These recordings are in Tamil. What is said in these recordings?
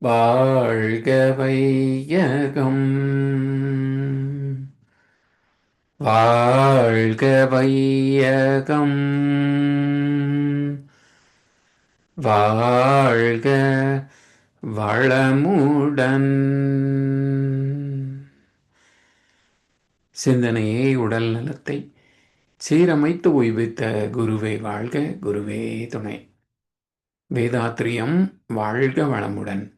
வாழ்க வையகம் வாழ்க வையகம் வாழ்க வளமுடன் சிந்தனையே உடல் நலத்தை சீரமைத்து ஓய்வித்த குருவே வாழ்க, குருவே துணை. வேதாத்திரியம் வாழ்க வளமுடன்.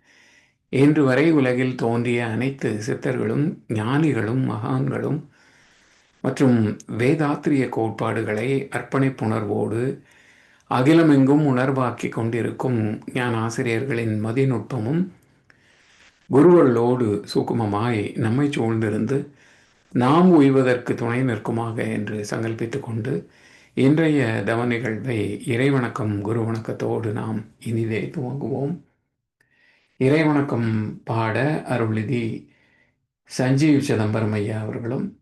இன்று வரை உலகில் தோன்றிய அனைத்து சித்தர்களும் ஞானிகளும் மகான்களும் மற்றும் வேதாத்திரிய கோட்பாடுகளை அர்ப்பணிப்புணர்வோடு அகிலமெங்கும் உணர்வாக்கிக் கொண்டிருக்கும் ஞான ஆசிரியர்களின் மதிநுட்பமும் குருவர்களோடு சூக்குமமாய் நம்மை சூழ்ந்திருந்து நாம் உய்வதற்கு துணை நிற்குமாக என்று சங்கல்பித்துக் கொண்டு இன்றைய தவ நிகழ்வை இறைவணக்கம் குரு வணக்கத்தோடு நாம் இனிதே துவங்குவோம். இறைவணக்கம் பாட அருள்நிதி சஞ்சீவ் சிதம்பரம் ஐயா அவர்களும்,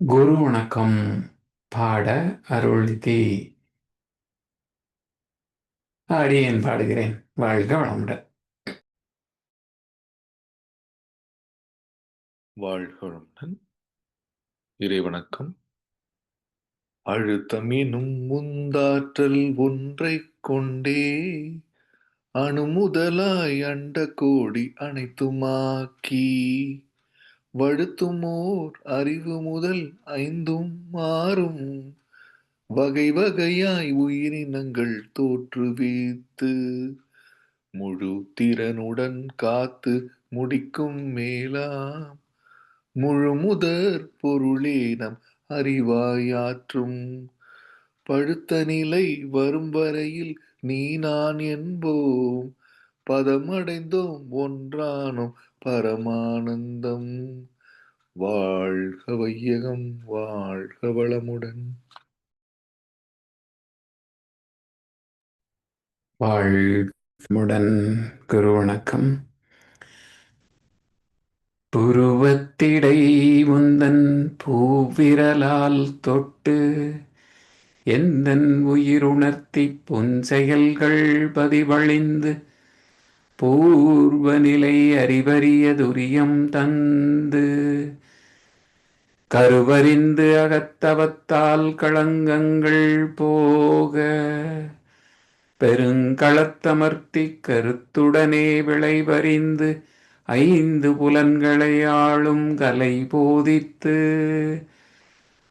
குரு வணக்கம் பாட அருள்நிதி அடியேன் பாடுகிறேன். வாழ்க வளமுடன். வாழ்க வளமுடன். இறைவணக்கம். அழுத்தமெனும் முந்தாற்றல் ஒன்றைக் கொண்டே அணுமுதலாய் அண்ட கோடி அனைத்துமாக்கி வழுத்துமோர் அறிவு முதல் ஐந்தும் மாறும் வகை வகையாய் உயிரினங்கள் தோற்றுவித்து முழு திறனுடன் காத்து முடிக்கும் மேலாம் முழுமுதற் பொருளே நம் அறிவாயாற்றும் பழுத்த நிலை வரும் வரையில் நீ நான் என்போம் பதமடைந்தோம் ஒன்றானோம் பரமானந்தம். வாழ்க வையகம், வாழ்க வளமுடன். வாழ்முடன் குரு வணக்கம். புருவத்திடை முந்தன் பூவிரலால் தொட்டு எந்தன் உயிருணர்த்தி புன்செயல்கள் பதிவழிந்து பூர்வ நிலை அறிவறிய துரியம் தந்து கருவறிந்து அகத்தவத்தால் களங்கங்கள் போக பெருங்களத்தமர்த்தி கருத்துடனே விளைவறிந்து ஐந்து புலன்களை ஆளும் கலை போதித்து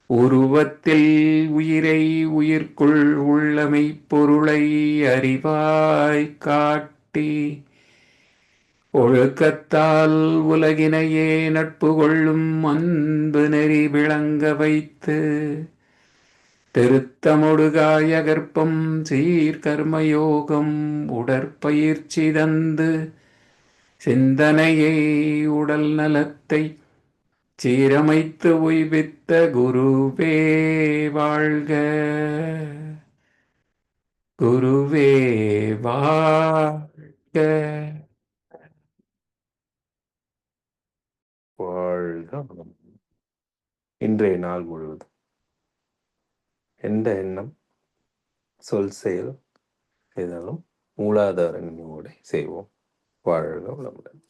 உருவத்தில் உயிரை உயிர்க்குள் உள்ளமை பொருளை அறிவாய் காட்டி ஒழுக்கத்தால் உலகினையே நட்பு கொள்ளும் அன்பு நெறி விளங்க வைத்து திருத்தமொடுகாய கற்பம் சீர்கர்மயோகம் உடற்பயிற்சி தந்து சிந்தனையை உடல் நலத்தை சீரமைத்து உய்வித்த குருவே வாழ்க, குருவே வாழ்க. வாழ்க வளமுடன். இன்றைய நாள் முழுவதும் எந்த எண்ணம் சொல் செயல் செய்தாலும் மூலாதார நினைவோடு செய்வோம். வாழ்க வளமுடன்.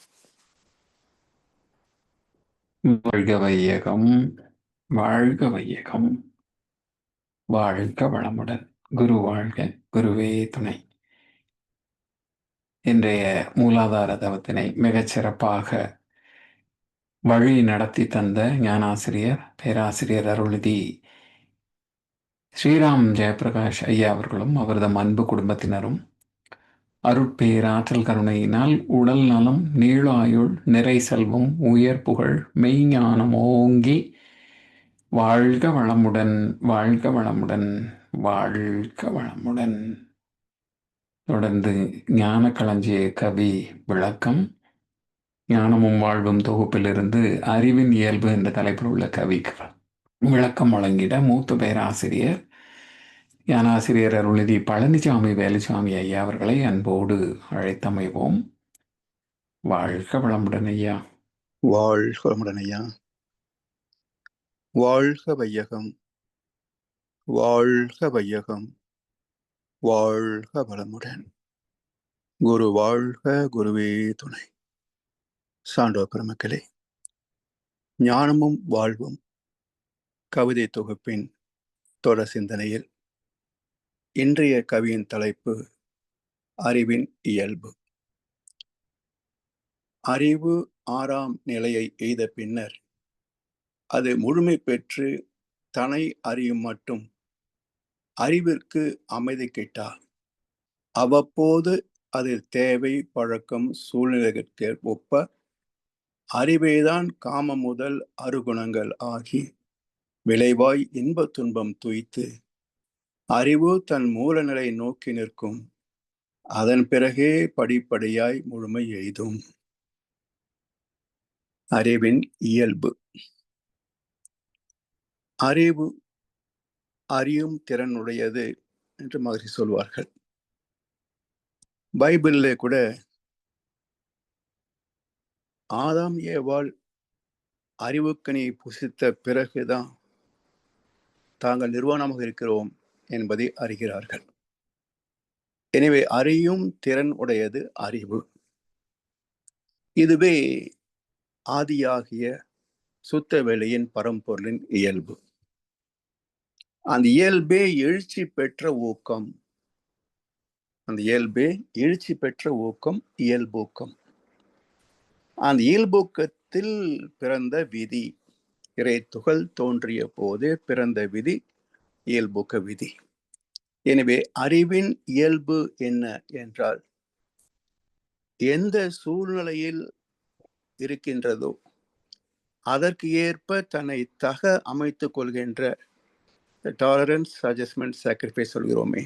வாழ்க வையகம், வாழ்க வையகம், வாழ்க வளமுடன். குரு வாழ்க, குருவே துணை. இன்றைய மூலாதார தவத்தினை மிகச் சிறப்பாக வழி நடத்தி தந்த ஞானாசிரியர் பேராசிரியர் அருள்நிதி ஸ்ரீராம் ஜெயபிரகாஷ் ஐயா அவர்களும் அவரது அன்பு குடும்பத்தினரும் அருட்பேராற்றல் கருணையினால் உடல் நலம், நீளாயுள், நிறை செல்வம், உயர் புகழ், மெய்ஞானம் ஓங்கி வாழ்க வளமுடன், வாழ்க வளமுடன், வாழ்க வளமுடன். தொடர்ந்து ஞான களஞ்சிய கவி விளக்கம், ஞானமும் வாழ்வும் தொகுப்பிலிருந்து அறிவின் இயல்பு என்ற தலைப்பில் உள்ள கவிக்கு விளக்கம் வழங்கிட மூத்த பேராசிரியர் ஞானாசிரியர் அருள்நிதி பழனிசாமி வேலுசாமி ஐயா அவர்களை அன்போடு அழைத்தமைவோம். வாழ்க வளமுடன் ஐயா. வாழ்க வளமுடன் ஐயா. வாழ்க வையகம், வாழ்க வையகம், வாழ்க வளமுடன். குரு வாழ்க, குருவே துணை. சான்றோர் பெருமக்களே, ஞானமும் வாழ்வும் கவிதை தொகுப்பின் தொடர் சிந்தனையில் இன்றைய கவியின் தலைப்பு அறிவின் இயல்பு. அறிவு 6ஆம் நிலையை எய்த பின்னர் அது முழுமை பெற்று தன்னை அறியும் மட்டும் அறிவிற்கு அமைதி கிட்டா. அவ்வப்போது அதில் தேவை, பழக்கம், சூழ்நிலைகளுக்கு ஒப்ப அறிவேதான் காமம் முதல் அருகுணங்கள் ஆகி விளைவாய் இன்ப துன்பம் துய்த்து அறிவு தன் மூலநிலை நோக்கி நிற்கும். அதன் பிறகே படிப்படியாய் முழுமை எய்தும். அறிவின் இயல்பு. அறிவு அறியும் திறனுடையது என்று மகிழ்ச்சி சொல்வார்கள். பைபிளிலே கூட ஆதாம் ஏவாள் அறிவுக்கனியை புசித்த பிறகுதான் தாங்கள் நிர்வாணமாக இருக்கிறோம் என்பதை அறிகிறார்கள். எனவே அறியும் திறன் உடையது அறிவு. இதுவே ஆதியாகிய சுத்த வெளியின் பரம்பொருளின் இயல்பு. அந்த இயல்பே எழுச்சி பெற்ற ஊக்கம். அந்த இயல்பே எழுச்சி பெற்ற ஊக்கம், இயல்பூக்கம். அந்த இயல்பூக்கத்தில் பிறந்த விதி, இறை துகள் தோன்றிய போது பிறந்த விதி இயல்பூக்க விதி. எனவே அறிவின் இயல்பு என்ன என்றால், எந்த சூழ்நிலையில் இருக்கின்றதோ அதற்கு ஏற்ப தன்னை தக அமைத்துக் கொள்கின்ற டாலரன்ஸ், அட்ஜஸ்ட்மெண்ட், சாக்ரிஃபைஸ் சொல்கிறோமே,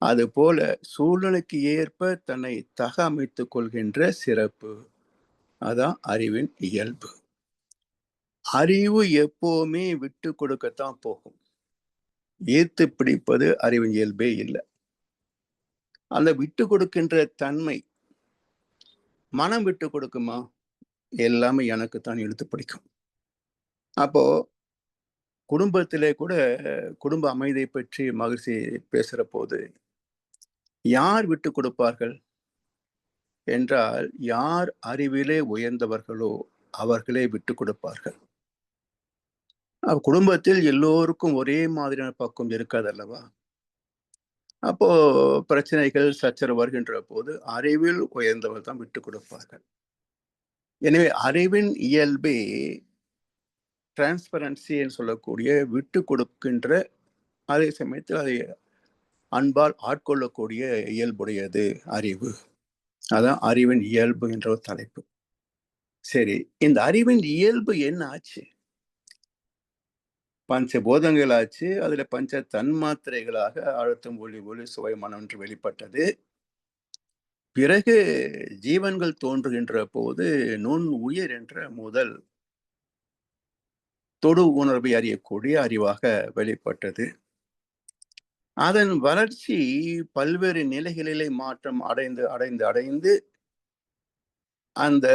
அதுபோல சூழ்நிலைக்கு ஏற்ப தன்னை தக அமைத்துக் கொள்கின்ற சிறப்பு. அதான் அறிவின் இயல்பு. அறிவு எப்பவுமே விட்டு கொடுக்கத்தான் போகும். ஈர்த்து பிடிப்பது அறிவின் இயல்பே இல்லை. அந்த விட்டு கொடுக்கின்ற தன்மை மனம் விட்டு கொடுக்குமா? எல்லாமே எனக்குத்தான் இழுத்து பிடிக்கும். அப்போ குடும்பத்திலே கூட குடும்ப அமைதியை பற்றி மகிழ்ச்சி பேசுற போது யார் விட்டு கொடுப்பார்கள் என்றால், யார் அறிவிலே உயர்ந்தவர்களோ அவர்களே விட்டு கொடுப்பார்கள். குடும்பத்தில் எல்லோருக்கும் ஒரே மாதிரியான பக்குவம் இருக்காது அல்லவா? அப்போ பிரச்சனைகள், சச்சரவு வருகின்ற போது அறிவில் உயர்ந்தவர் தான் விட்டு கொடுப்பார்கள். எனவே அறிவின் இயல்பே டிரான்ஸ்பரன்சி என்று சொல்லக்கூடிய விட்டு கொடுக்கின்ற, அதே சமயத்தில் அதை அன்பால் ஆட்கொள்ளக்கூடிய இயல்புடையது அறிவு. அதான் அறிவின் இயல்பு என்ற ஒரு தலைப்பு. சரி, இந்த அறிவின் இயல்பு என்ன ஆச்சு? பஞ்ச போதங்கள் ஆச்சு. அதுல பஞ்ச தன்மாத்திரைகளாக அழுத்தம், ஒளி, ஒளி, சுவை, மனம் என்று வெளிப்பட்டது. பிறகு ஜீவன்கள் தோன்றுகின்ற போது நுண் உயிர் என்ற முதல் தொடு உணர்வை அறியக்கூடிய அறிவாக வெளிப்பட்டது. அதன் வளர்ச்சி பல்வேறு நிலைகளிலே மாற்றம் அடைந்து அடைந்து அடைந்து அந்த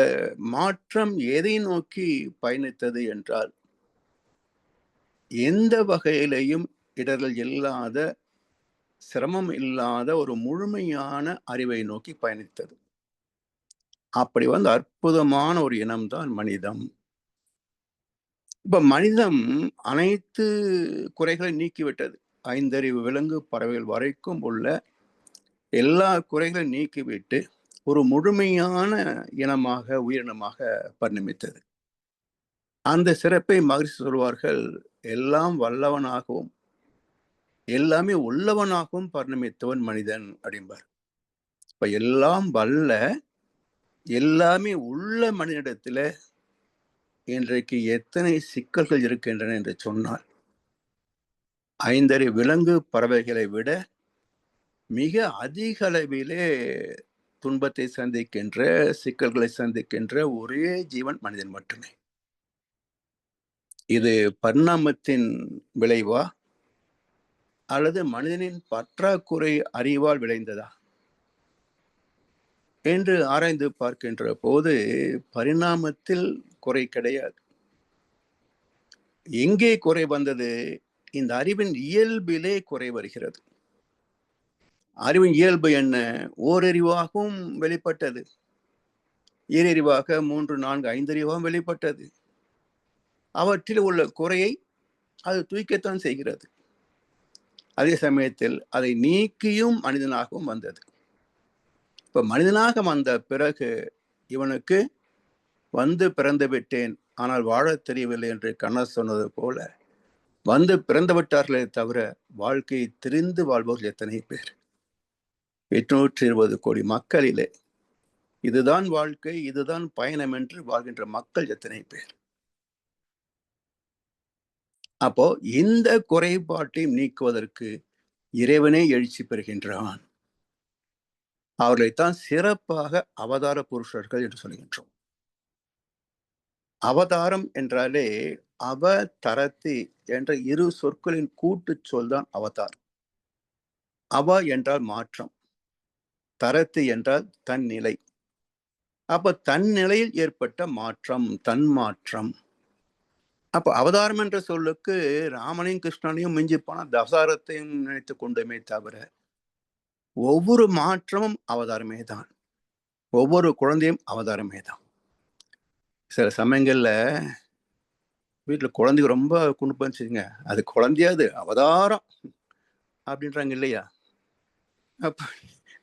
மாற்றம் எதை நோக்கி பயணித்தது என்றால், எந்த வகையிலையும் இடர்கள் இல்லாத, சிரமம் இல்லாத ஒரு முழுமையான அறிவை நோக்கி பயணித்தது. அப்படி வந்து அற்புதமான ஒரு இனம்தான் மனிதம். இப்ப மனிதம் அனைத்து குறைகளை நீக்கிவிட்டது. ஐந்தறிவு விலங்கு பறவைகள் வரைக்கும் உள்ள எல்லா குறைகளையும் நீக்கிவிட்டு ஒரு முழுமையான இனமாக, உயிரினமாக பரிணமித்தது. அந்த சிறப்பை மகிழ்ச்சி சொல்வார்கள், எல்லாம் வல்லவனாகவும் எல்லாமே உள்ளவனாகவும் பரிணமித்தவன் மனிதன் அப்படிம்பார். இப்ப எல்லாம் வல்ல, எல்லாமே உள்ள மனிதனிடத்துல இன்றைக்கு எத்தனை சிக்கல்கள் இருக்கின்றன என்று சொன்னால், ஐந்தறிவு விலங்கு பறவைகளை விட மிக அதிக அளவிலே துன்பத்தை சந்திக்கின்ற, சிக்கல்களை சந்திக்கின்ற ஒரே ஜீவன் மனிதன் மட்டுமே. இது பரிணாமத்தின் விளைவா அல்லது மனிதனின் பற்றாக்குறை அறிவால் விளைந்ததா என்று ஆராய்ந்து பார்க்கின்ற போது பரிணாமத்தில் குறை கிடையாது. எங்கே குறை வந்தது? இந்த அறிவின் இயல்பிலே குறை வருகிறது. அறிவின் இயல்பு என்ன? ஓரறிவாகவும் வெளிப்பட்டது, ஈரறிவாக 3, 4, 5 அறிவாகவும் வெளிப்பட்டது. அவற்றில் உள்ள குறையை அது தூய்க்கத்தான் செய்கிறது. அதே சமயத்தில் அதை நீக்கியும் மனிதனாகவும் வந்தது. இப்ப மனிதனாக வந்த பிறகு இவனுக்கு வந்து பிறந்து விட்டேன், ஆனால் வாழத் தெரியவில்லை என்று கண்ணர் சொன்னது போல, வந்து பிறந்து விட்டார்களே தவிர வாழ்க்கையை தெரிந்து வாழ்பவர்கள் எத்தனை பேர்? 820 கோடி மக்களிலே இதுதான் வாழ்க்கை, இதுதான் பயணம் என்று வாழ்கின்ற மக்கள் எத்தனை பேர்? அப்போ இந்த குறைபாட்டை நீக்குவதற்கு இறைவனே எழுச்சி பெறுகின்றான். அவர்களைத்தான் சிறப்பாக அவதார புருஷர்கள் என்று சொல்கின்றோம். அவதாரம் என்றாலே அவதரத்தி என்ற இரு சொற்களின் கூட்டு சொல் தான் அவதார். அவ என்றால் மாற்றம், தரத்து என்றால் தன்னிலை. அப்ப தன்னிலையில் ஏற்பட்ட மாற்றம், தன்மாற்றம். அப்ப அவதாரம் என்ற சொல்லுக்கு ராமனையும் கிருஷ்ணனையும் மிஞ்சி போன தசாரத்தையும் நினைத்து கொண்டுமே தவிர ஒவ்வொரு மாற்றமும் அவதாரமே தான், ஒவ்வொரு குழந்தையும் அவதாரமே தான். சில சமயங்கள்ல வீட்டுல குழந்தைங்க ரொம்ப குணுப்பச்சுங்க, அது குழந்தையாது அவதாரம் அப்படின்றாங்க இல்லையா? அப்ப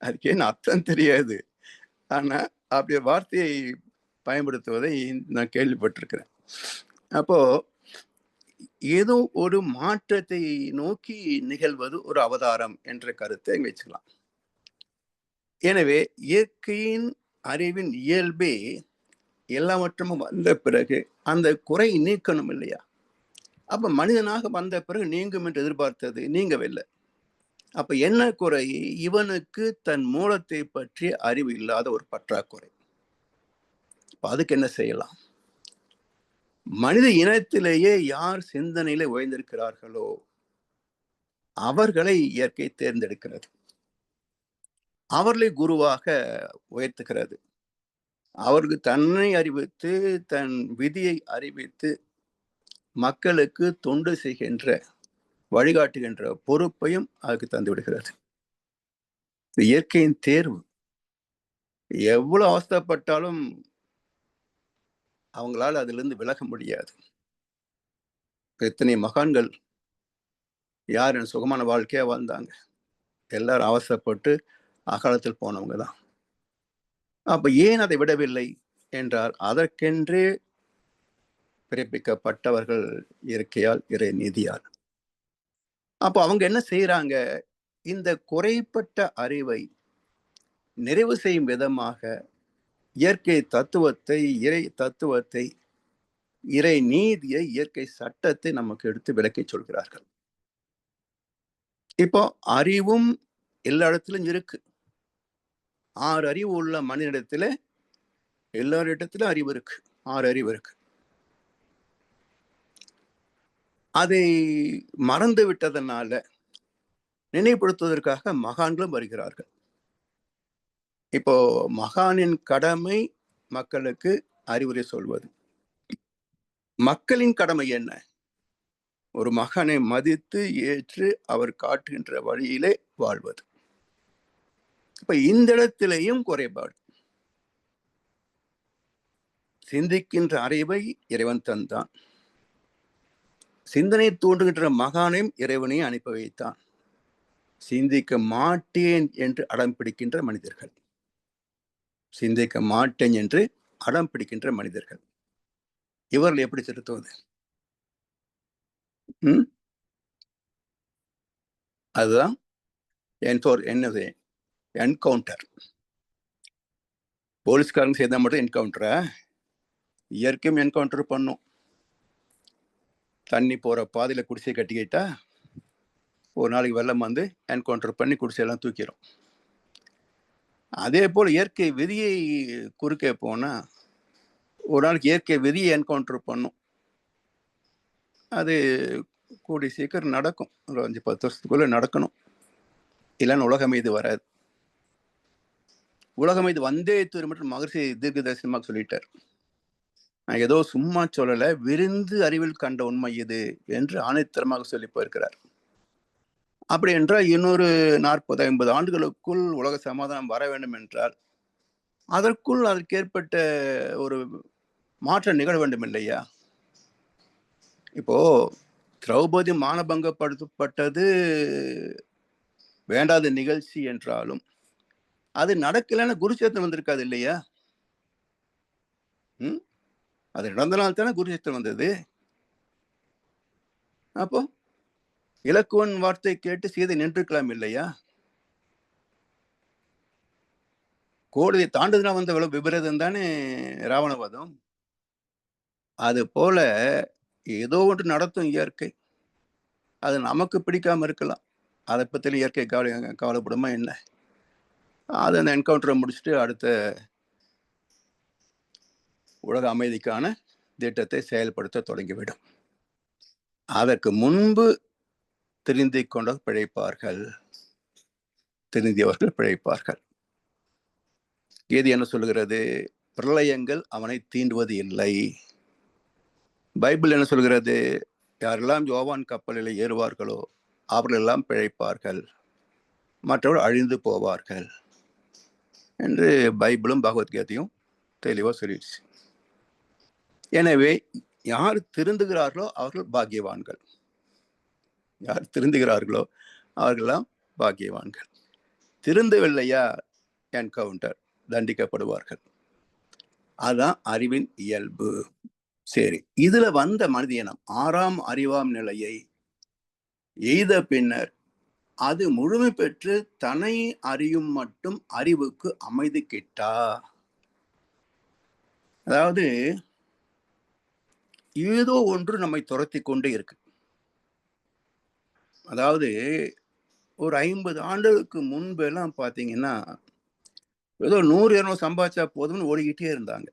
அதுக்கு என்ன அர்த்தம் தெரியாது, ஆனா அப்படி வார்த்தையை பயன்படுத்துவதை நான் கேள்விப்பட்டிருக்கிறேன். அப்போ ஏதோ ஒரு மாற்றத்தை நோக்கி நிகழ்வது ஒரு அவதாரம் என்ற கருத்தை வச்சுக்கலாம். எனவே இயற்கையின் அறிவின் இயல்பே எல்லாவற்றும் வந்த பிறகு அந்த குறை நீக்கணும் இல்லையா? அப்ப மனிதனாக வந்த பிறகு நீங்கும் என்று எதிர்பார்த்தது நீங்கவில்லை. அப்ப என்ன குறை? இவனுக்கு தன் மூலத்தை பற்றிய அறிவு இல்லாத ஒரு பற்றாக்குறை. அதுக்கு என்ன செய்யலாம்? மனித இனத்திலேயே யார் சிந்தனையில உயர்ந்திருக்கிறார்களோ அவர்களை இயற்கை தேர்ந்தெடுக்கிறது, அவர்களை குருவாக உயர்த்துகிறது. அவருக்கு தன்னை அறிவித்து தன் விதியை அறிவித்து மக்களுக்கு தொண்டு செய்கின்ற வழிகாட்டுகின்ற பொறுப்பையும் அதுக்கு தந்து விடுகிறது. இயற்கையின் தேர்வு. எவ்வளவு அவஸ்தைப்பட்டாலும் அவங்களால அதிலிருந்து விலக முடியாது. எத்தனை மகான்கள் யார் சுகமான வாழ்க்கையா வாழ்ந்தாங்க? எல்லாரும் அவசரப்பட்டு அகாலத்தில் போனவங்க தான். அப்ப ஏன் அதை விடவில்லை என்றால் அதற்கென்றே பிறப்பிக்கப்பட்டவர்கள் இயற்கையால், இறை நீதியால். அப்போ அவங்க என்ன செய்யறாங்க? இந்த குறைப்பட்ட அறிவை நிறைவு செய்யும் விதமாக இயற்கை தத்துவத்தை, இறை தத்துவத்தை, இறை நீதியை, இயற்கை சட்டத்தை நமக்கு எடுத்து விளக்கி சொல்கிறார்கள். இப்போ அறிவும் எல்லா இடத்திலும் இருக்கு. 6 அறிவு உள்ள மனிதனிடத்துல எல்லாரிடத்திலும் அறிவு இருக்கு, 6 அறிவு இருக்கு. அதை மறந்து விட்டதனால நினைவுபடுத்துவதற்காக மகான்களும் வருகிறார்கள். இப்போ மகானின் கடமை மக்களுக்கு அறிவுரை சொல்வது. மக்களின் கடமை என்ன? ஒரு மகானை மதித்து ஏற்று அவர் காட்டுகின்ற வழியிலே வாழ்வது. இப்ப இந்த இடத்திலேயும் குறைபாடு. சிந்திக்கின்ற அறிவை இறைவன் தந்தான், சிந்தனை தூண்டுகின்ற மகானையும் இறைவனையும் அனுப்பி வைத்தான். சிந்திக்க மாட்டேன் என்று அடம் பிடிக்கின்ற மனிதர்கள், சிந்திக்க மாட்டேன் என்று அடம் பிடிக்கின்ற மனிதர்கள், இவர்கள் எப்படி திருத்துவது? அதுதான் என்னது என்கவுண்டர். போலீஸ்காரங்க செய்தால் மட்டும் என்கவுண்டரா? இயற்கையும் என்கவுண்டர் பண்ணும். தண்ணி போற பாதையில குடிசை கட்டிக்கிட்டா ஒரு நாளைக்கு வெள்ளம் வந்து என்கவுண்டர் பண்ணி குடிசையெல்லாம் தூக்கிடும். அதே போல் இயற்கை விதியை குறுக்கே போனா ஒரு நாளைக்கு இயற்கை விதியை என்கவுண்டர் பண்ணும். அது கூடி சீக்கிரம் நடக்கும், ஒரு 5-10 வருஷத்துக்குள்ள நடக்கணும். இல்லைன்னு உலகம் இது வராது. உலகம் இது வந்தே தூரம் மட்டும் மகர்ஷி தீர்க்க தரிசனமாக சொல்லிட்டார். நான் ஏதோ சும்மா சொல்லலை, விரிந்து அறிவில் கண்ட உண்மை இது என்று ஆணைத்தரமாக சொல்லி போயிருக்கிறார். அப்படி என்றால் இன்னொரு 40-50 ஆண்டுகளுக்குள் உலக சமாதானம் வர வேண்டும் என்றால் அதற்குள் அதற்கேற்பட்ட ஒரு மாற்றம் நிகழ வேண்டும் இல்லையா? இப்போ திரௌபதி மானபங்கப்படுத்தப்பட்டது வேண்டாத நிகழ்ச்சி என்றாலும் அது நடக்கலன்னு குருச்சேத்திரம் வந்திருக்காது இல்லையா? அது நடந்தனால்தானே தானே குருச்சேத்திரம் வந்தது. அப்போ இலக்குவன் வார்த்தை கேட்டு சீதை நின்றுக்கலாம் இல்லையா? கோடியை தாண்டுதுனா வந்த விபரீதம் தானே ராவணவதம். அது போல ஏதோ ஒன்று நடத்தும் இயற்கை. அது நமக்கு பிடிக்காம இருக்கலாம். அதை பத்தி இயற்கை கவலைப்படுமா என்ன? அது அந்த என்கவுண்டரை முடிச்சுட்டு அடுத்த உலக அமைதிக்கான திட்டத்தை செயல்படுத்த தொடங்கிவிடும். அதற்கு முன்பு திருந்தி கொண்ட பிழைப்பார்கள், திருந்தியவர்கள் பிழைப்பார்கள். கீதை என்ன சொல்லுகிறது? பிரளயங்கள் அவனை தீண்டுவது இல்லை. பைபிள் என்ன சொல்கிறது? யாரெல்லாம் யோவான் கப்பலில் ஏறுவார்களோ அவர்கள் எல்லாம் பிழைப்பார்கள், மற்றவர்கள் அழிந்து போவார்கள் என்று பைபிளும் பகவத்கீதையும் தெளிவா சொல்லிடுச்சு. எனவே யார் திருந்துகிறார்களோ அவர்கள் பாக்கியவான்கள். யார் திருந்துகிறார்களோ அவர்களெல்லாம் பாக்கியவான்கள். திருந்தவில்லையா என்கவுண்டர், தண்டிக்கப்படுவார்கள். அதுதான் அறிவின் இயல்பு. சரி, இதுல வந்த மனித இனம் 6ஆம் அறிவாம் நிலையை எய்த பின்னர் அது முழுமை பெற்று தன்னை அறியும் மட்டும் அறிவுக்கு அமைதி கிட்டா. அதாவது ஏதோ ஒன்று நம்மை துரத்தி கொண்டே இருக்கு. அதாவது ஒரு 50 ஆண்டுகளுக்கு முன்பெல்லாம் பார்த்தீங்கன்னா ஏதோ 100-200 சம்பாதிச்சா போதும்னு ஓடிக்கிட்டே இருந்தாங்க.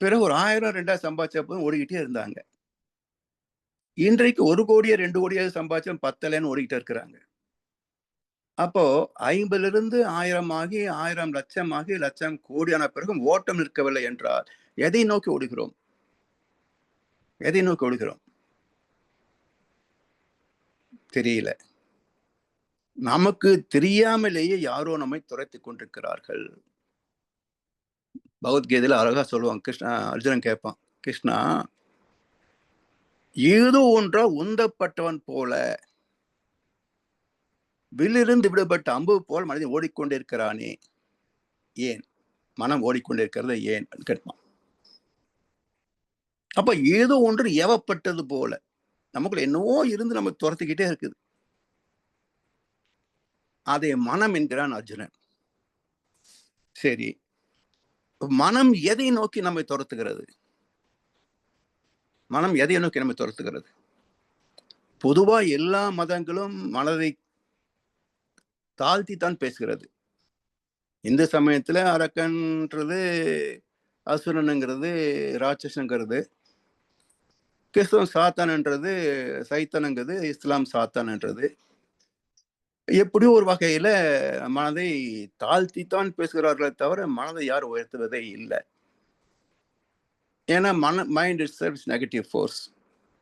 பிறகு ஒரு 1000-2000 சம்பாதிச்சா போதும் ஓடிக்கிட்டே இருந்தாங்க. இன்றைக்கு 1 கோடியோ 2 கோடியோ சம்பாதிச்சா 10,000 ஓடிக்கிட்டே இருக்கிறாங்க. அப்போ 50லிருந்து 1000 ஆகி 1000 லட்சம் ஆகி லட்சம் கோடியான பிறகும் ஓட்டம் நிற்கவில்லை என்றால் எதை நோக்கி ஓடுகிறோம்? எதை நோக்கி ஓடுகிறோம்? தெரியல. நமக்கு தெரியாமலேயே யாரோ நம்மை துரைத்து கொண்டிருக்கிறார்கள். பகவத்கீதையில அழகா சொல்லுவாங்க. கிருஷ்ணா, அர்ஜுனன் கேட்பான், கிருஷ்ணா, ஏதோ ஒன்றா உந்தப்பட்டவன் போல வில்லிருந்து விடுபட்ட அம்பு போல் மனிதன் ஓடிக்கொண்டிருக்கிறானே, ஏன்? மனம் ஓடிக்கொண்டிருக்கிறது ஏன் கேட்பான். அப்ப ஏதோ ஒன்று ஏவப்பட்டது போல நமக்குள்ள என்னவோ இருந்து நம்ம துரத்திக்கிட்டே இருக்குது. அதை மனம் என்கிறான் அர்ஜுனன். சரி, மனம் எதை நோக்கி நம்மை துரத்துகிறது? மனம் எதை நோக்கி நம்மை துரத்துகிறது? பொதுவா எல்லா மதங்களும் மனதை தாழ்த்தி தான் பேசுகிறது. இந்த சமயத்துல அரக்கன்றது, அசுரனுங்கிறது, ராட்சசங்கிறது, கிறிஸ்தவம் சாத்தான்ன்றது, சைத்தனுங்கிறது, இஸ்லாம் சாத்தான்ன்றது, எப்படியோ ஒரு வகையில மனதை தாழ்த்தித்தான் பேசுகிறார்களே தவிர மனதை யாரும் உயர்த்துவதே இல்லை. ஏன்னா mind it self negative force.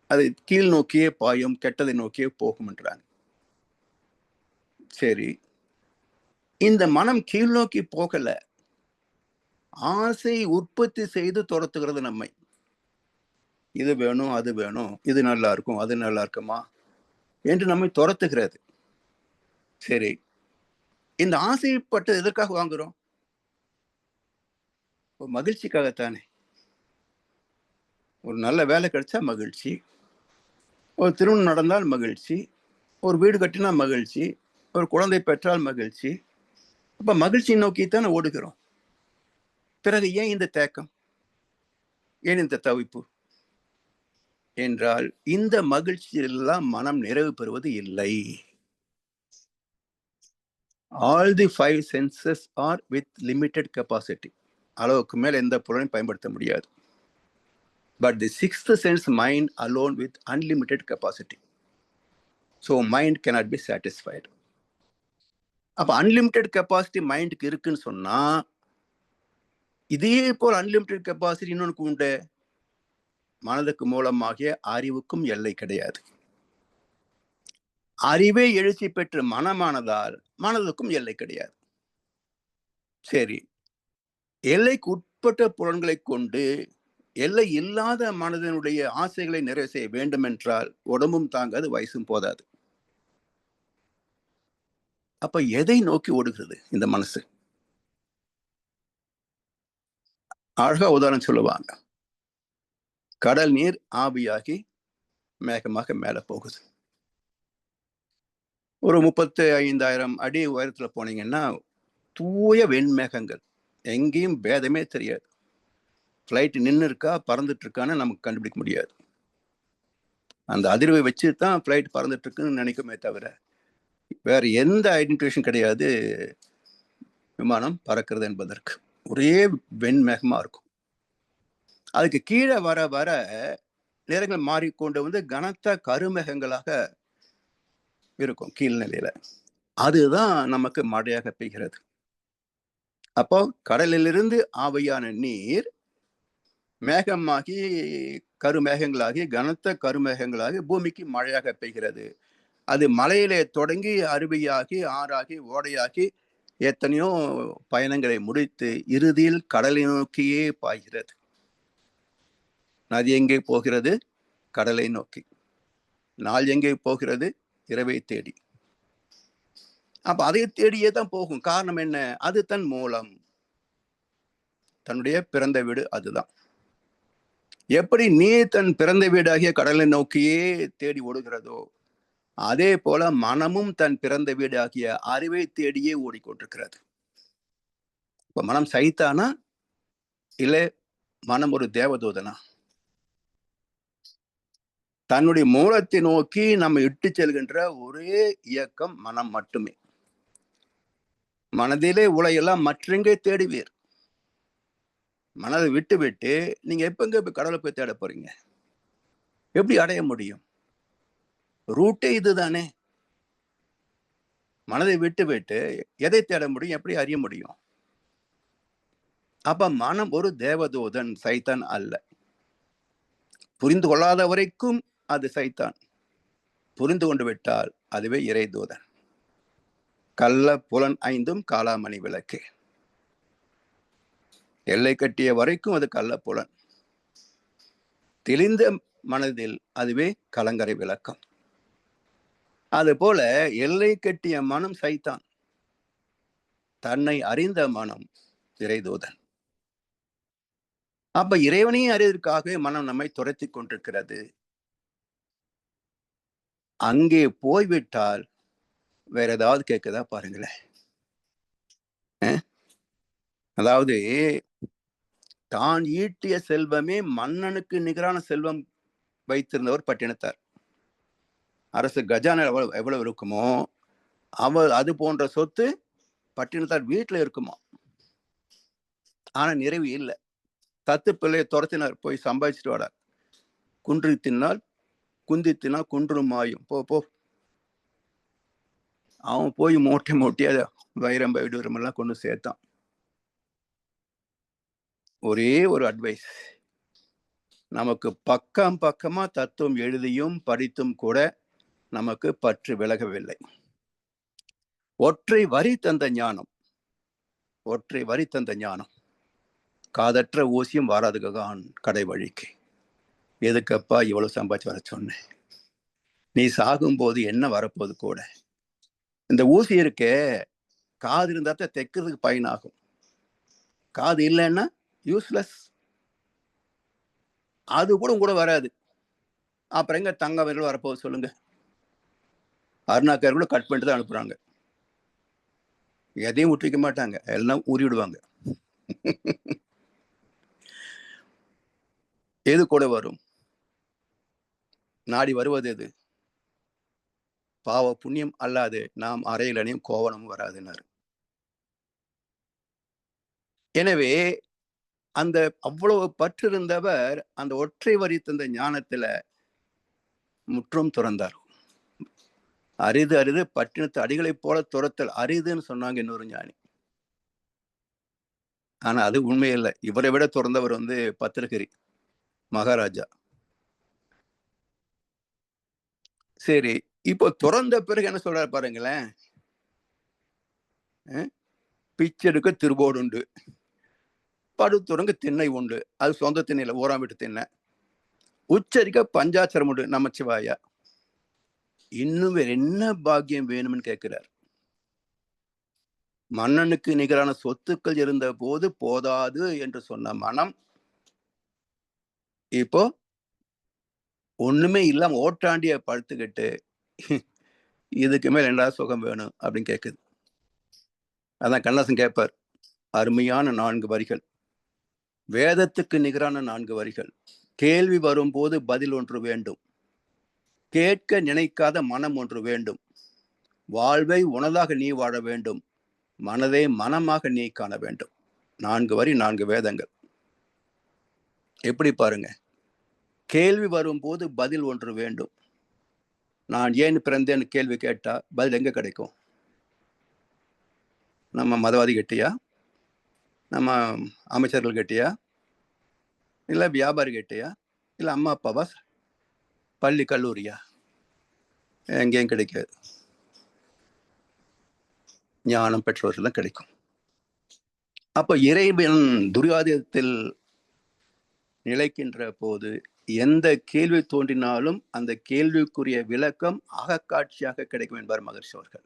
அது கீழ் நோக்கியே பாயும், கெட்டதை நோக்கியே போகும் என்றாங்க. சரி, இந்த மனம் கீழ் நோக்கி போகல, ஆசை உற்பத்தி செய்து துரத்துகிறது நம்மை. இது வேணும், அது வேணும், இது நல்லா இருக்கும், அது நல்லா இருக்குமா என்று நம்மை துரத்துகிறது. சரி, இந்த ஆசைப்பட்டு எதற்காக வாங்குறோம்? ஒரு மகிழ்ச்சிக்காகத்தானே. ஒரு நல்ல வேலை கிடைச்சா மகிழ்ச்சி, ஒரு திருமணம் நடந்தால் மகிழ்ச்சி, ஒரு வீடு கட்டினா மகிழ்ச்சி, ஒரு குழந்தை பெற்றால் மகிழ்ச்சி. அப்ப மகிழ்ச்சி நோக்கித்தானே ஓடுகிறோம். பிறகு ஏன் இந்த தேக்கம், ஏன் இந்த தவிப்பு என்றால் இந்த மகிழ்ச்சியெல்லாம் மனம் நிறைவு பெறுவது இல்லை. All the 5 senses are with limited capacity. அளவுக்கு மேல எந்த பொருளையும் பயன்படுத்த முடியாது. But the 6th sense, mind, alone with unlimited capacity. So mind cannot be satisfied. அப்ப அன்லிமிட்டெட் கெப்பாசிட்டி மைண்டுக்கு இருக்குன்னு சொன்னா, இதே போல் அன்லிமிட்டெட் கெப்பாசிட்டி இன்னொன்று உண்டு. மனதுக்கு மூலமாகிய அறிவுக்கும் எல்லை கிடையாது. அறிவே எழுச்சி பெற்று மனமானதால் மனதுக்கும் எல்லை கிடையாது. சரி, எல்லைக்கு உட்பட்ட புலன்களை கொண்டு எல்லை இல்லாத மனதனுடைய ஆசைகளை நிறைவு செய்ய வேண்டும் என்றால் உடம்பும் தாங்காது, வயசும் போதாது. அப்ப எதை நோக்கி ஓடுகிறது இந்த மனசு? அழகா உதாரணம் சொல்லுவாங்க. கடல் நீர் ஆவியாகி மேகமாக மேல போகுது. ஒரு 35,000 அடி உயரத்துல போனீங்கன்னா தூய வெண்மேகங்கள், எங்கேயும் பேதமே தெரியாது. ஃப்ளைட் நின்று இருக்கா பறந்துட்டு இருக்கான்னு நமக்கு கண்டுபிடிக்க முடியாது. அந்த அதிர்வை வச்சு தான் ஃப்ளைட் பறந்துட்டு இருக்குன்னு நினைக்குமே தவிர வேற எந்த ஐடென்டிஃபிகேஷன் கிடையாது விமானம் பறக்கிறது என்பதற்கு. ஒரே வெண்மேகமா இருக்கும். அதுக்கு கீழே வர வர நேரங்கள் மாறிக்கொண்டு வந்து கனத்த கருமேகங்களாக இருக்கும் கீழ்நிலையில. அதுதான் நமக்கு மழையாக பெய்கிறது. அப்போ கடலிலிருந்து ஆவியான நீர் மேகமாகி கருமேகங்களாகி கனத்த கருமேகங்களாகி பூமிக்கு மழையாக பெய்கிறது. அது மலையிலே தொடங்கி அருவியாகி ஆறாகி ஓடையாகி எத்தனையோ பயணங்களை முடித்து இறுதியில் கடலை நோக்கியே பாய்கிறது. நதி எங்கே போகிறது? கடலை நோக்கி. நாள் எங்கே போகிறது? இரவை தேடி. அப்ப அதை தேடியே தான் போகும். காரணம் என்ன? அது தன் மூலம், தன்னுடைய பிறந்த வீடு அதுதான். எப்படி நீர் தன் பிறந்த வீடாகிய கடலை நோக்கியே தேடி ஓடுகிறதோ அதே போல மனமும் தன் பிறந்த வீடாகிய அறிவை தேடியே ஓடிக்கொண்டிருக்கிறது. இப்ப மனம் சைத்தானா இல்லை மனம் ஒரு தேவதூதனா? தன்னுடைய மூலத்தை நோக்கி நம்ம இட்டு செல்கின்ற ஒரே இயக்கம் மனம் மட்டுமே. மனதிலே உலையெல்லாம் மற்றெங்கே தேடுவீர். மனதை விட்டு விட்டு நீங்க எப்பங்க கடலை போய் தேட போறீங்க? எப்படி அடைய முடியும்? ரூட்டே இதுதானே. மனதை விட்டு விட்டு எதை தேட முடியும்? எப்படி அறிய முடியும்? அப்ப மனம் ஒரு தேவதூதன், சைத்தான் அல்ல. புரிந்து கொள்ளாத வரைக்கும் அது சைத்தான். புரிந்து கொண்டு விட்டால் அதுவே இறைதூதன். கள்ள புலன் 5 காலாமணி விளக்கு. எல்லை கட்டிய வரைக்கும் அது கள்ள புலன். தெளிந்த மனதில் அதுவே கலங்கரை விளக்கம். அது போல எல்லை கட்டிய மனம் சைத்தான், தன்னை அறிந்த மனம் இறைதூதன். அப்ப இறைவனையும் அறிவதற்காகவே மனம் நம்மை துரத்தி கொண்டிருக்கிறது. அங்கே போய்விட்டால் வேற ஏதாவது கேட்குதா பாருங்களேன். அதாவது தான் ஈட்டிய செல்வமே மன்னனுக்கு நிகரான செல்வம் வைத்திருந்தவர் பட்டினத்தார். அரசு கஜானா எவ்வளவு இருக்குமோ அது போன்ற சொத்து பட்டினத்தார் வீட்டுல இருக்குமா. ஆனா நிறைவு இல்லை. தத்து பிள்ளையை துரத்தினார், போய் சம்பாதிச்சுட்டு வாடா. குன்றி தின்னால் குந்தி தின்னால் குன்றும் மாயும், போ போ. அவன் போய் மூட்டையா வைரம் வைடூரம் கொண்டு சேர்த்தான். ஒரே ஒரு அட்வைஸ், நமக்கு பக்கம் பக்கமா தத்துவம் எழுதியும் படித்தும் கூட நமக்கு பற்று விலகவில்லை. ஒற்றை வரி தந்த ஞானம், ஒற்றை வரி தந்த ஞானம். காதற்ற ஊசியும் வாராதுகான் கடை வழிக்கு. எதுக்கப்பா இவ்வளவு சம்பாதிச்சு வர சொன்னேன்? நீ சாகும்போது என்ன வரப்போகுது கூட? இந்த ஊசி இருக்கே, காது இருந்தா தான் தைக்கிறதுக்கு பயனாகும். காது இல்லைன்னா யூஸ்லெஸ். அது கூட வராது. அப்புறம் எங்க தங்க விரல் வரப்போகுது சொல்லுங்க? அருணாக்கர் கூட கட் பண்ணிட்டு தான் அனுப்புறாங்க. எதையும் விட்டுவிக்க மாட்டாங்க, எல்லாம் ஊறிவிடுவாங்க. எது கூட வரும்? நாடி வருவது எது? பாவ புண்ணியம் அல்லாது நாம் அறையில் அணியும் கோவணமும் வராதுன்னாரு. எனவே அந்த அவ்வளவு பற்று இருந்தவர் அந்த ஒற்றை வரி தந்த ஞானத்துல முற்றும் துறந்தார். அரிது அரிது பட்டினத்து அடிகளை போல துரத்தல் அரிதுன்னு சொன்னாங்க இன்னொரு ஞானி. ஆனா அது உண்மை இல்லை. இவரை விட துறந்தவர் பத்திரகிரி மகாராஜா. சரி, இப்போ துறந்த பிறகு என்ன சொல்றாரு பாருங்களேன், பிச்செடுக்க திருவோடு உண்டு, படுத்துறங்க திண்ணை உண்டு, அது சொந்த திண்ணையில ஓராம் வீட்டு திண்ணை, உச்சரிக்க பஞ்சாட்சரம் உண்டு நமச்சிவாயா. இன்னும் வேற என்ன பாக்கியம் வேணும்னு கேட்கிறார். மன்னனுக்கு நிகரான சொத்துக்கள் இருந்த போது போதாது என்று சொன்ன மனம் இப்போ ஒண்ணுமே இல்லாம ஓட்டாண்டிய படுத்துக்கிட்டு இதுக்கு மேல என்ன சுகம் வேணும் அப்படின்னு கேட்குது. அதான் கண்ணதாசன் கேட்பார், அருமையான 4 வரிகள், வேதத்துக்கு நிகரான 4 வரிகள். கேள்வி வரும்போது பதில் ஒன்று வேண்டும், கேட்க நினைக்காத மனம் ஒன்று வேண்டும், வாழ்வை உனதாக நீ வாழ வேண்டும், மனதை மனமாக நீ காண வேண்டும். 4 வரி, 4 வேதங்கள். எப்படி பாருங்க, கேள்வி வரும்போது பதில் ஒன்று வேண்டும். நான் ஏன் பிறந்தேன்னு கேள்வி கேட்டா பதில் எங்க கிடைக்கும்? நம்ம மதவாதி கிட்டியா, நம்ம அமைச்சர்கள் கிட்டியா, இல்லை வியாபாரி கிட்டியா, இல்லை அம்மா அப்பாவா, பள்ளி கல்லூரியா? எங்கேயும் கிடைக்காது. ஞானம் பெற்றவர்கள் தான் கிடைக்கும். அப்ப இறைவன் துரியாதீதத்தில் நிலைக்கின்ற போது எந்த கேள்வி தோன்றினாலும் அந்த கேள்விக்குரிய விளக்கம் அகக்காட்சியாக கிடைக்கும் என்பார் மகர்ஷி அவர்கள்.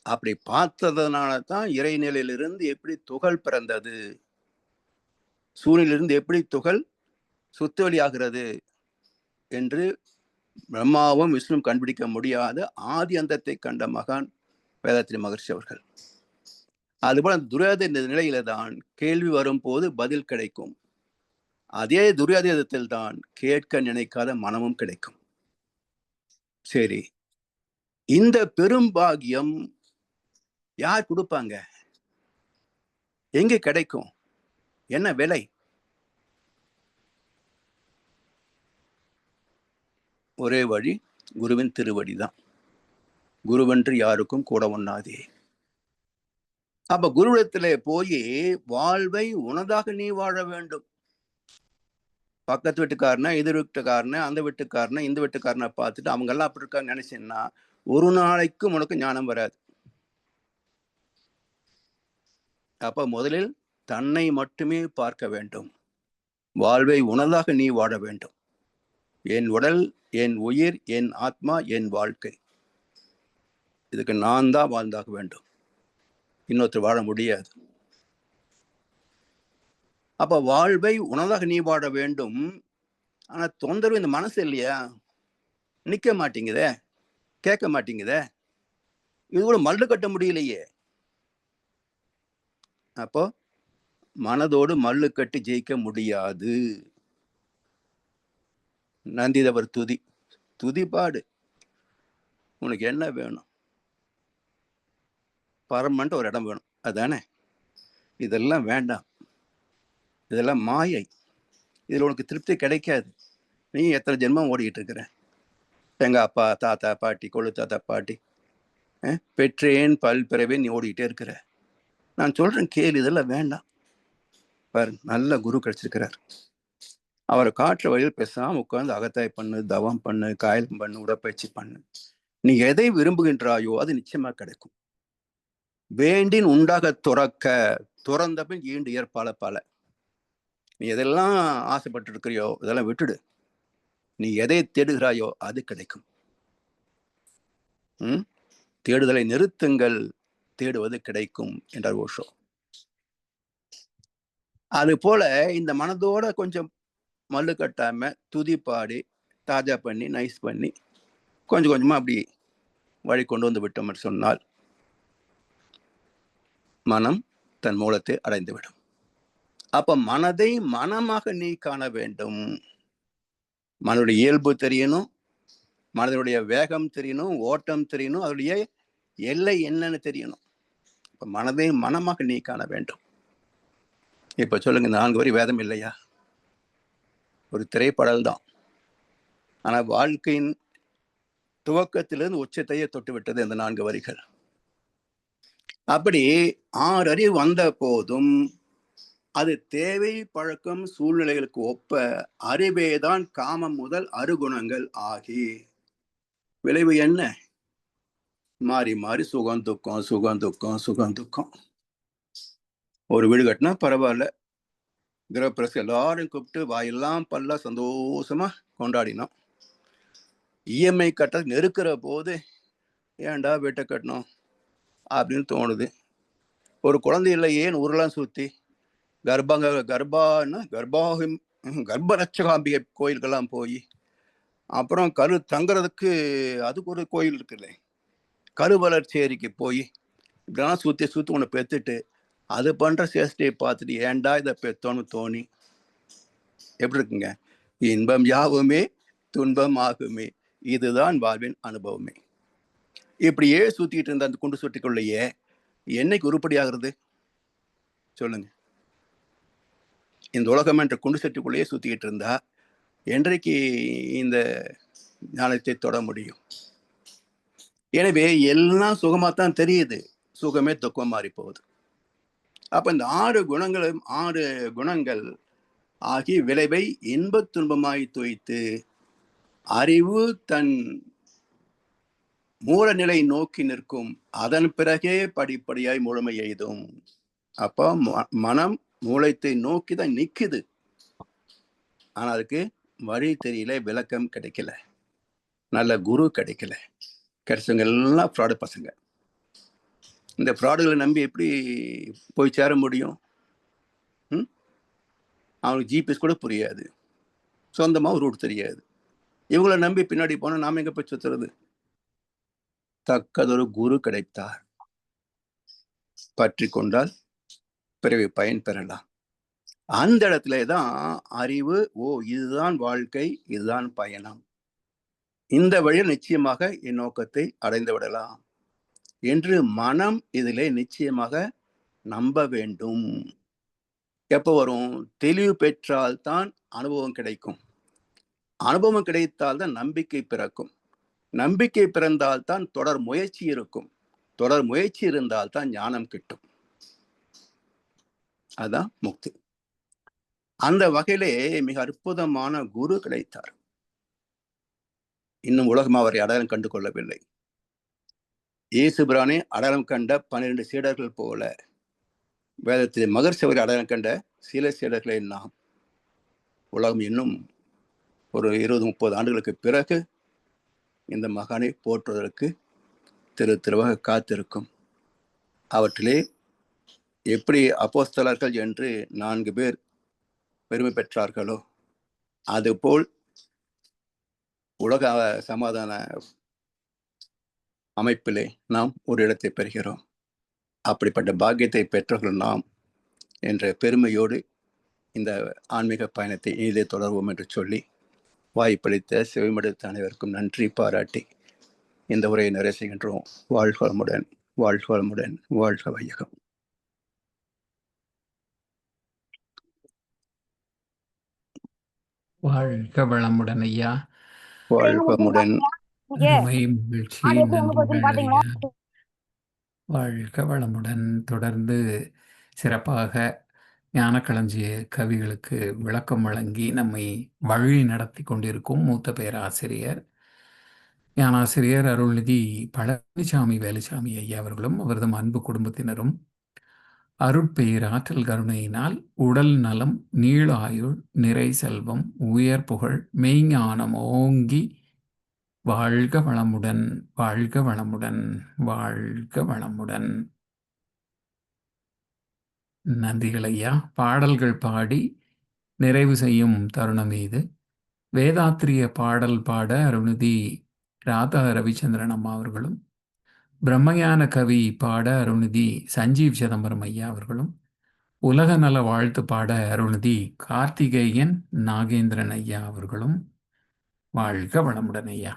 அப்படி பார்த்ததுனால தான் இறைநிலையிலிருந்து எப்படி துகள் பிறந்தது, சூரியனிலிருந்து எப்படி துகள் சுத்தவெளி ஆகிறது என்று பிரம்மாவும் விஷ்ணுவும் கண்டுபிடிக்க முடியாத ஆதி அந்தத்தை கண்ட மகான் வேதாத்திரி மகர்ஷி அவர்கள். அதுபோல அந்த துரியாதீத நிலையில தான் கேள்வி வரும்போது பதில் கிடைக்கும். அதே துரியாதீதத்தில் தான் கேட்க நினைக்காத மனமும் கிடைக்கும். சரி, இந்த பெரும் பாக்கியம் யார் கொடுப்பாங்க? எங்க கிடைக்கும்? என்ன விலை? ஒரே வழி, குருவின் திருவடி தான். குருவென்று யாருக்கும் கூட ஒண்ணாதே. அப்ப குருவிடத்திலே போய் வாழ்வை உனதாக நீ வாழ வேண்டும். பக்கத்து வீட்டுக்காரனை, எதிர் வீட்டுக்காரனை, அந்த வீட்டுக்காரனை, இந்த வீட்டுக்காரனை பார்த்துட்டு அவங்க எல்லாம் அப்படி இருக்கான்னு நினைச்சேன்னா ஒரு நாளைக்கும் உனக்கு ஞானம் வராது. அப்ப முதலில் தன்னை மட்டுமே பார்க்க வேண்டும். வாழ்வை உனதாக நீ வாழ வேண்டும். என் உடல், என் உயிர், என் ஆத்மா, என் வாழ்க்கை, இதுக்கு நான் தான் வாழ்ந்தாக வேண்டும், இன்னொருத்தர் வாழ முடியாது. அப்ப வாழ்வை உனதாக நீ வாழ வேண்டும். ஆனா தொந்தரவு இந்த மனசு இல்லையா, நிக்க மாட்டேங்குதே, கேட்க மாட்டேங்குதே, இது கூட மல்லு கட்ட முடியலையே. அப்போ மனதோடு மல்லு கட்டி ஜெயிக்க முடியாது. நந்திதவர் துதி, துதி பாடு, உனக்கு என்ன வேணும்? பரமன்ட்டு ஒரு இடம் வேணும், அதானே? இதெல்லாம் வேண்டாம், இதெல்லாம் மாயை, இதுல உனக்கு திருப்தி கிடைக்காது. நீ எத்தனை ஜென்மம் ஓடிக்கிட்டு இருக்கிற? எங்க அப்பா, தாத்தா, பாட்டி, கொள்ளு தாத்தா, பாட்டி, பெற்றேன் பல் பிறவே நீ ஓடிக்கிட்டே இருக்கிற. நான் சொல்றேன் கேளு, இதெல்லாம் வேண்டாம். பாரு, நல்ல குரு கிடைச்சிருக்கிறார். அவரை காட்டுற வழியில் பேசாம உட்கார்ந்து அகத்தாய் பண்ணு, தவம் பண்ணு, காயல் பண்ணு, உடற்பயிற்சி பண்ணு. நீ எதை விரும்புகின்றாயோ அது நிச்சயமா கிடைக்கும். வேண்டின் உண்டாக துறக்க, துறந்த பின் ஈண்டு ஏற்பால பல. நீ எதெல்லாம் ஆசைப்பட்டு இருக்கிறியோ இதெல்லாம் விட்டுடு. நீ எதை தேடுகிறாயோ அது கிடைக்கும். தேடுதலை நிறுத்துங்கள், தேடுவது கிடைக்கும் என்றார் ஓஷோ. அது போல இந்த மனதோட கொஞ்சம் மல்லு கட்டாம துதி பாடி தாஜா பண்ணி நைஸ் பண்ணி கொஞ்சம் கொஞ்சமா அப்படி வழி கொண்டு வந்து விட்டோம் என்று சொன்னால் மனம் தன் மூலத்தை அடைந்துவிடும். அப்ப மனதை மனமாக நீ காண வேண்டும். மனதுடைய இயல்பு தெரியணும், மனதுடைய வேகம் தெரியணும், ஓட்டம் தெரியணும், அதனுடைய எல்லை என்னன்னு தெரியணும். இப்ப மனதை மனமாக நீ காண வேண்டும். இப்ப சொல்லுங்க, 4 வரி வேதம் இல்லையா? ஒரு திரைப்படல் தான். ஆனா வாழ்க்கையின் துவக்கத்திலிருந்து உச்சத்தையே தொட்டு விட்டது இந்த 4 வரிகள். அப்படி 6 அறிவு வந்த போதும் அது தேவை, பழக்கம், சூழ்நிலைகளுக்கு ஒப்ப அறிவேதான் காமம் முதல் அருகுணங்கள் ஆகி விளைவு என்ன? மாறி மாறி சுகம் துக்கம், சுகம் துக்கம், சுகம் துக்கம். ஒரு வீடு கட்டினா பரவாயில்ல, கிரகப்பிரவேசம் எல்லாரும் கூப்பிட்டு வாயெல்லாம் பல்லா சந்தோஷமா கொண்டாடினோம். இஎம்ஐ கட்ட நெருக்கிற போது ஏன்டா வீட்டை கட்டணும் அப்படின்னு தோணுது. ஒரு குழந்தையில ஏன் ஊரெல்லாம் சுற்றி கர்ப்பரட்சகாம்பிகை கோயிலுக்கெல்லாம் போய், அப்புறம் கரு தங்குறதுக்கு அதுக்கு ஒரு கோயில் இருக்குல்ல, கருவளர்ச்சேரிக்கு போய் இப்படிலாம் சுற்றி சுற்றி உன்னை பெற்றுட்டு அது பண்ணுற சேஷ்டையை பார்த்துட்டு ஏன்டா இதை பெற்றோன்னு தோணி எப்படி இருக்குங்க? இன்பம் யாவுமே துன்பம் ஆகுமே, இதுதான் வாழ்வின் அனுபவமே. இப்படியே சுத்திட்டு இருந்த அந்த குண்டு சுட்டிக்குள்ளேயே என்னைக்கு உருப்படி ஆகுறது சொல்லுங்க? இந்த உலகம் என்ற குண்டு சட்டிக்குள்ளேயே சுத்திக்கிட்டு இருந்தா என்றைக்கு இந்த ஞானத்தை தொட முடியும்? எனவே எல்லாம் சுகமாத்தான் தெரியுது, சுகமே துக்கம் மாறி போகுது. அப்ப இந்த 6 குணங்கள் ஆகி விளைவை இன்பத் துன்பமாய் துய்த்து அறிவு தன் மூலநிலை நோக்கி நிற்கும், அதன் பிறகே படிப்படியாய் முழுமை எய்தும். அப்ப மனம் மூலத்தை நோக்கி தான் நிக்குது, ஆனா அதுக்கு வழி தெரியல, விளக்கம் கிடைக்கல, நல்ல குரு கிடைக்கல. கிடைச்சவங்க எல்லாம் ஃப்ராடு பசங்க. இந்த ஃப்ராடுகளை நம்பி எப்படி போய் சேர முடியும்? அவனுக்கு ஜிபிஎஸ் கூட புரியாது, சொந்தமாக ரூட் தெரியாது. இவங்களை நம்பி பின்னாடி போனால் நாம எங்க போய் சுத்துறது? தக்கதொரு குரு கிடைத்தார், பற்றி கொண்டால் பிறவி பயன் பெறலாம். அந்த இடத்துல தான் அறிவு, ஓ இதுதான் வாழ்க்கை, இதுதான் பயணம், இந்த வழியில் நிச்சயமாக என் நோக்கத்தை அடைந்து விடலாம் என்று மனம் இதிலே நிச்சயமாக நம்ப வேண்டும். எப்போ வரும்? தெளிவு பெற்றால் தான் அனுபவம் கிடைக்கும், அனுபவம் கிடைத்தால்தான் நம்பிக்கை பிறக்கும், நம்பிக்கை பிறந்தால்தான் தொடர் முயற்சி இருக்கும், தொடர் முயற்சி இருந்தால்தான் ஞானம் கிட்டும். அதான் முக்தி. அந்த வகையிலே மிக அற்புதமான குரு கிடைத்தார். இன்னும் உலகம் அவரை அடையாளம் கண்டு கொள்ளவில்லை. இயேசு பிரானை அடையாளம் கண்ட 12 சீடர்கள் போல வேதத்தில் மகர்ஷி அவரை அடையாளம் கண்ட சில சீடர்களை நாம் உலகம் இன்னும் ஒரு 20-30 ஆண்டுகளுக்கு பிறகு இந்த மகானை போற்றுவதற்கு திருவாக காத்திருக்கும். அவற்றிலே எப்படி அப்போஸ்தலர்கள் என்று 4 பேர் பெருமை பெற்றார்களோ, அதுபோல் உலக சமாதான அமைப்பிலே நாம் ஒரு இடத்தை பெறுகிறோம். அப்படிப்பட்ட பாக்கியத்தை பெற்றவர்கள் நாம் என்ற பெருமையோடு இந்த ஆன்மீக பயணத்தை இனிதே தொடர்வோம் என்று சொல்லி வாய்ப்பளித்த செவிமடுத்த அனைவருக்கும் நன்றி பாராட்டி இந்த உரையை நிறைவு செய்கின்றோம். வாழ்க வளமுடன், வாழ்க வளமுடன், வாழ்க வையகம். வாழ்க வளமுடன் ஐயா. வாழ்க வளமுடன். அருமை, மகிழ்ச்சி, நன்றிகள் ஐயா. வாழ்க வளமுடன். தொடர்ந்து சிறப்பாக ஞானக்களஞ்சிய கவிகளுக்கு விளக்கம் வழங்கி நம்மை வழி நடத்தி கொண்டிருக்கும் மூத்த பேராசிரியர் ஞானாசிரியர் அருள்நிதி பழனிசாமி வேலுசாமி ஐயா அவர்களும் அவரது அன்பு குடும்பத்தினரும் அருட்பெயர் ஆற்றல் கருணையினால் உடல் நலம், நீள ஆயுள், நிறை செல்வம், உயர் புகழ், மெய்ஞானம் ஓங்கி வாழ்க வளமுடன், வாழ்க வளமுடன், வாழ்க வளமுடன். நன்றிகள் ஐயா. பாடல்கள் பாடி நிறைவு செய்யும் தருணம் இது. வேதாத்திரிய பாடல் பாட அருள்நிதி ராதா ரவிச்சந்திரன் அம்மா அவர்களும், பிரம்மஞான கவி பாட அருள்நிதி சஞ்சீவ் சிதம்பரம் ஐயா அவர்களும், உலக நல வாழ்த்து பாட அருள்நிதி கார்த்திகேயன் நாகேந்திரன் ஐயா அவர்களும். வாழ்க வளமுடன் ஐயா.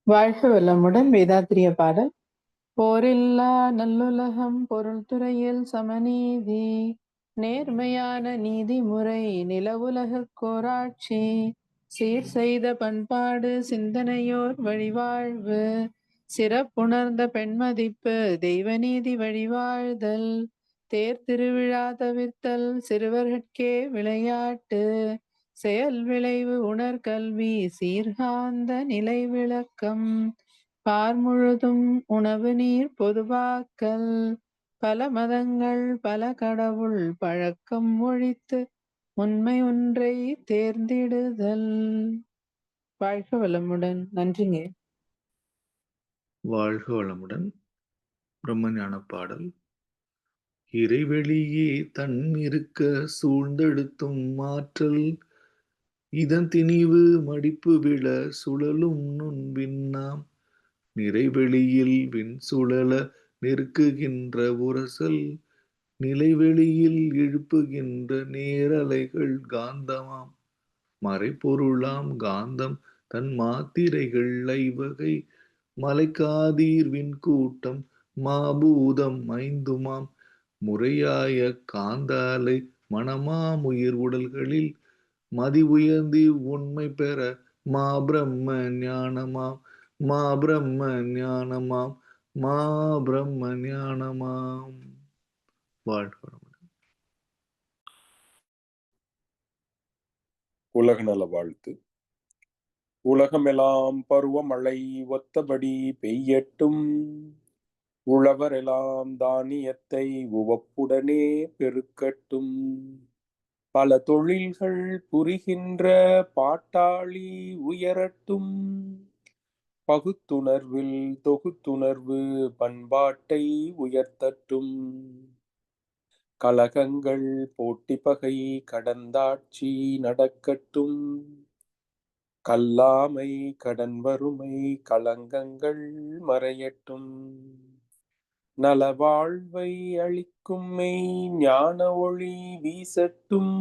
வாழ்க வளமுடன். வேதாத்திரிய பாடல். போரில்லா நல்லுலகம், பொருள் துறையில் சமநீதி, நேர்மையான நீதிமுறை, நிலவுலக கோராட்சி, சீர் செய்த பண்பாடு, சிந்தனையோர் வழிவாழ்வு, சிறப்புணர்ந்த பெண்மதிப்பு, தெய்வநீதி வழிவாழ்தல், தேர் திருவிழா தவிர்த்தல், சிறுவர்கட்கே விளையாட்டு, செயல் விளைவு உணர்கல்வி சீர்காந்த நிலை விளக்கம் பார்முழுதும் உணவு நீர் பொதுவாக்கல் பல மதங்கள் பல கடவுள் பழக்கம் ஒழித்து உண்மை ஒன்றை தேர்ந்திடுதல். வாழ்க வளமுடன். நன்றிங்க. வாழ்க வளமுடன். பிரம்மஞான பாடல். இறைவெளியே தன் இருக்க சூழ்ந்தெடுத்தும் ஆற்றல் இதன் திணிவு மடிப்பு விழ சுழலும் நுண்விண்ணாம் நிறைவெளியில் விண் சுழல நெருக்குகின்ற உரசல் நிலைவெளியில் எழுப்புகின்ற நேரலைகள் காந்தமாம் மறைபொருளாம் காந்தம் தன் மாத்திரைகள் ஐவகை மலைக்காதீர் விண்கூட்டம் மாபூதம் ஐந்துமாம் முறையாய காந்த அலை மனமாமுயிர் உடல்களில் மதி உயர்ந்தி உண்மை பெற மா பிரம்ம ஞானமாம் மா பிரம்ம ஞானமாம் மா பிரம்ம ஞானமாம். வாழ்க வளமுடன். உலக நல வாழ்த்து. உலகமெல்லாம் பருவமழை ஒத்தபடி பெய்யட்டும். உழவரெல்லாம் தானியத்தை உவப்புடனே பெருக்கட்டும். பல தொழில்கள் புரிகின்ற பாட்டாளி உயரட்டும். பகுத்துணர்வில் தொகுத்துணர்வு பண்பாட்டை உயர்த்தட்டும். கலகங்கள் போட்டி பகை கடந்தாட்சி நடக்கட்டும். கல்லாமை கடன் வறுமை களங்கங்கள் மறையட்டும். நலவாழ்வை அளிக்கும் மெய் ஞான ஒளி வீசட்டும்.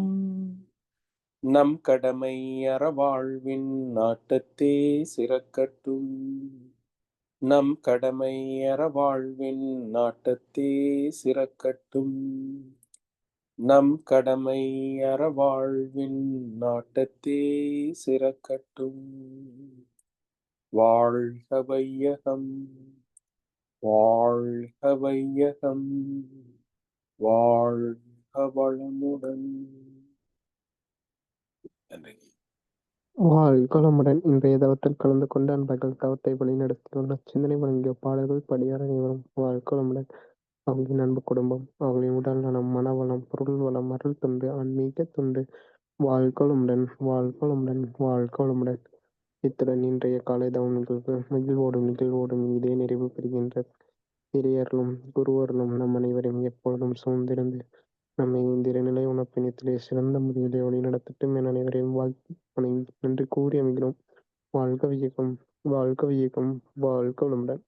நம் கடமை அறவாழ்வின் நாட்டத்தே சிறக்கட்டும். நம் கடமை அறவாழ்வின் நாட்டத்தே சிறக்கட்டும். நம் கடமை அறவாழ்வின் நாட்டத்தே சிறக்கட்டும். வாழ்க வையகம், வாழ்க வையகம், வாழ்க வளமுடன். நன்றி. வாழ்கமுடன். இன்றைய தவத்தில் கலந்து கொண்டு அன்பர்கள் தவத்தை வழிநடத்தியுள்ள சிந்தனை வழங்கிய பாடல்கள் படியார் அனைவரும் வாழ்கமுடன். அவர்களின் அன்பு குடும்பம், அவர்களின் உடல் நலம், மனவளம், பொருள் வளம், அருள் தொண்டு, ஆன்மீக தொண்டு, வாழ்கமுடன், வாழ்கமுடன், வாழ்கமுடன். இத்துடன் இன்றைய காலை தவம் நிகழ்வு நிகழ்வோடும் இதே நிறைவு பெறுகின்றது. இறையர்களும் குருவர்களும் நம் அனைவரையும் எப்பொழுதும் சூழ்ந்திருந்து நம்மை இந்த நிலை உணர்ப்பினத்திலே சிறந்த முறையிலே வழிநடத்தட்டும் என அனைவரையும் வாழ்த்து நன்றி கூறி அமைகிறோம். வாழ்க வையகம், வாழ்க வையகம், வாழ்க வளமுடன்.